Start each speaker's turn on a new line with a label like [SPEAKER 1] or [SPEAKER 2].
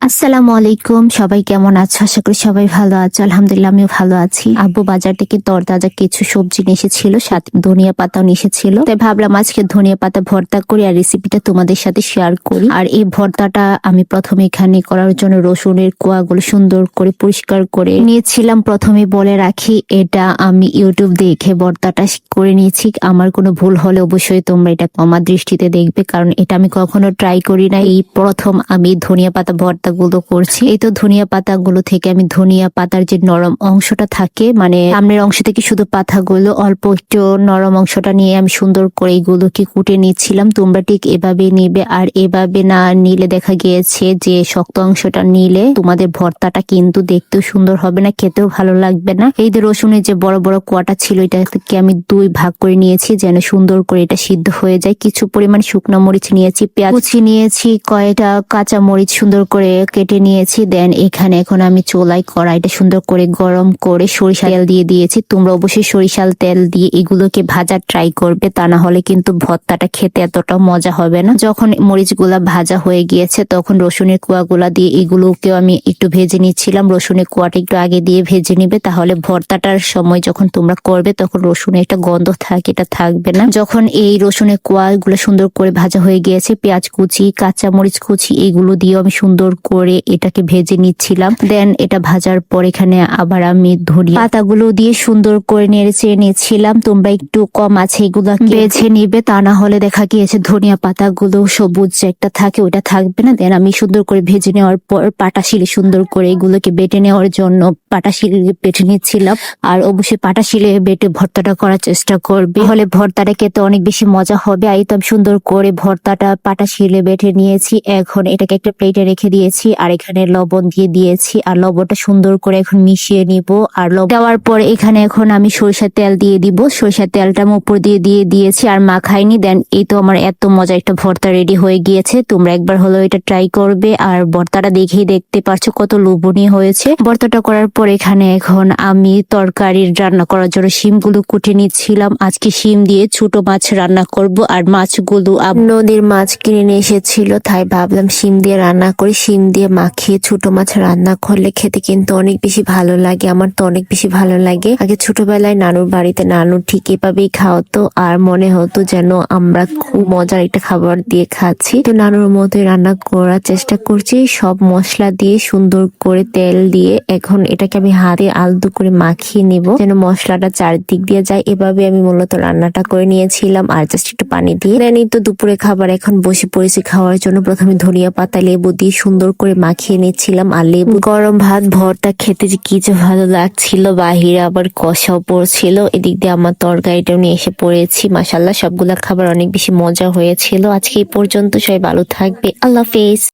[SPEAKER 1] আসসালামু আলাইকুম, সবাই কেমন আছো? আশা করি সবাই ভালো আছো। আলহামদুলিল্লাহ আমিও ভালো আছি। আব্বু বাজার থেকে তরতাজা কিছু সবজি নিয়ে এসেছিল, সাথে ধনিয়া পাতাও নিয়ে এসেছিল। তাই ভাবলাম আজকে ধনিয়া পাতা ভর্তা করি আর রেসিপিটা তোমাদের সাথে শেয়ার করি। আর এই ভর্তাটা আমি প্রথমে এখানে করার জন্য রসুনের কোয়াগুলো সুন্দর করে পরিষ্কার করে নিয়েছিলাম। প্রথমে বলে রাখি, এটা আমি ইউটিউব দেখে ভর্তাটা করে নিয়েছি। আমার কোনো ভুল হলে অবশ্যই তোমরা এটা ক্ষমা দৃষ্টিতে দেখবে, কারণ এটা আমি কখনো ট্রাই করি না। এই প্রথম আমি ধনিয়া পাতা ভর্তা গুলো করছি। এই তো ধনিয়া পাতাগুলো থেকে আমি ধনিয়া পাতার যে নরম অংশটা থাকে, মানে সামনের অংশ থেকে শুধু পাতাগুলো অল্প একটু নরম অংশটা নিয়ে আমি সুন্দর করে এইগুলোকে কুটে নিচ্ছিলাম। তোমরা ঠিক এভাবে নিবে, আর এভাবে না নিলে দেখা গিয়েছে যে শক্ত অংশটা নিলে তোমাদের ভর্তাটা কিন্তু দেখতেও সুন্দর হবে না, খেতেও ভালো লাগবে না। এই যে রসুনের যে বড় বড় কোয়াটা ছিল, এটাকে আমি দুই ভাগ করে নিয়েছি যেন সুন্দর করে এটা সিদ্ধ হয়ে যায়। কিছু পরিমাণ শুকনো মরিচ নিয়েছি, পেঁয়াজ কুচি নিয়েছি, কয়টা কাঁচা মরিচ সুন্দর করে কেটে নিয়েছি। দেন এখানে এখন আমি চুলায় কড়াইটা সুন্দর করে গরম করে সরিষার তেল দিয়ে দিয়েছি। তোমরা অবশ্যই সরিষার তেল দিয়ে এগুলোকে ভাজা ট্রাই করবে, তা না হলে কিন্তু ভর্তাটা খেতে এতটা মজা হবে না। যখন মরিচগুলা ভাজা হয়ে গিয়েছে তখন রসুনের কোয়াগুলা দিয়ে এগুলোকেও আমি একটু ভেজে নিচ্ছিলাম। রসুনের কোয়াটা একটু আগে দিয়ে ভেজে নিবে, তাহলে ভর্তাটার সময় যখন তোমরা করবে তখন রসুনের একটা গন্ধ থাকে, এটা থাকবে না। যখন এই রসুনের কোয়াগুলো সুন্দর করে ভাজা হয়ে গিয়েছে, পেঁয়াজ কুচি, কাঁচা মরিচ কুচি এগুলো দিয়ে আমি সুন্দর করে এটাকে ভেজে নিচ্ছিলাম। দেন এটা ভাজার পর এখানে আবার আমি ধনিয়া পাতাগুলো দিয়ে সুন্দর করে নেড়ে চেড়ে নিচ্ছিলাম। তোমরা একটু কম আছে এগুলা ভেজে নিবে, তা না হলে দেখা গিয়েছে ধনিয়া পাতাগুলো সবুজ একটা থাকে, ওটা থাকবে না। দেন আমি সুন্দর করে ভেজে নেওয়ার পর পাটাশিলে সুন্দর করে এগুলোকে বেটে নেওয়ার জন্য পাটাশিলে বেটে নিচ্ছিলাম। আর অবশ্যই পাটাশিলে বেটে ভর্তাটা করার চেষ্টা করবে, হলে ভর্তাটা খেতে অনেক বেশি মজা হবে। আর তো সুন্দর করে ভর্তাটা পাটাশিলে বেটে নিয়েছি। এখন এটাকে একটা প্লেটে রেখে দিয়েছি, আর এখানে লবণ দিয়ে দিয়েছি। আর লবণটা সুন্দর করে এখন মিশিয়ে নিব। আর লবণ দেওয়ার পর এখানে এখন আমি সরিষার তেল দিয়ে দিব। সরিষার তেলটা আমি উপর দিয়ে দিয়েছি, আর মাখাইনি। দেন এই তো আমার এত মজা একটা ভর্তা রেডি হয়ে গিয়েছে। তোমরা একবার হলো এটা ট্রাই করবে। আর ভর্তাটা দেখেই দেখতে পারছো কত লোভনীয় হয়েছে। ভর্তাটা করার পর এখানে এখন আমি তরকারির রান্না করার জন্য শিমগুলো কুটে নিচ্ছিলাম। আজকে শিম দিয়ে ছোট মাছ রান্না করব। আর মাছগুলো নদীর মাছ কিনে নিয়ে এসেছিল, তাই ভাবলাম শিম দিয়ে রান্না করি। শিম দিয়ে মাখিয়ে ছোট মাছ রান্না করলে খেতে কিন্তু অনেক বেশি ভালো লাগে। আমার তো অনেক বেশি ভালো লাগে। আগে ছোটবেলায় নানুর বাড়িতে নানু ঠিক এভাবেই খাওয়াতো, আর মনে হতো যেন আমরা খুব মজার একটা খাবার দিয়ে খাচ্ছি। তো নানুর মতোই রান্না করার চেষ্টা করছি, সব মশলা দিয়ে সুন্দর করে তেল দিয়ে। এখন এটাকে আমি হাতে আলতো করে মাখিয়ে নিব যেন মশলাটা চারদিক দিয়ে যায়। এভাবে আমি মূলত রান্নাটা করে নিয়েছিলাম, আর জাস্ট একটু পানি দিয়ে। এই তো দুপুরে খাবার এখন বসে পড়েছি খাওয়ার জন্য। প্রথমে ধনিয়া পাতা লেবু দিয়ে সুন্দর করে মাখিয়ে নিচ্ছিলাম, আর লেবু গরম ভাত ভর্তা খেতে যে কি যে ভালো লাগছিল। বাহিরে আবার কষাও পড়ছিল, এদিক দিয়ে আমার তরকারিটাও নিয়ে এসে পড়েছি। মাশাআল্লাহ সবগুলা খাবার অনেক বেশি মজা হয়েছিল। আজকে এই পর্যন্ত, সবাই ভালো থাকবে। আল্লাহ হাফেজ।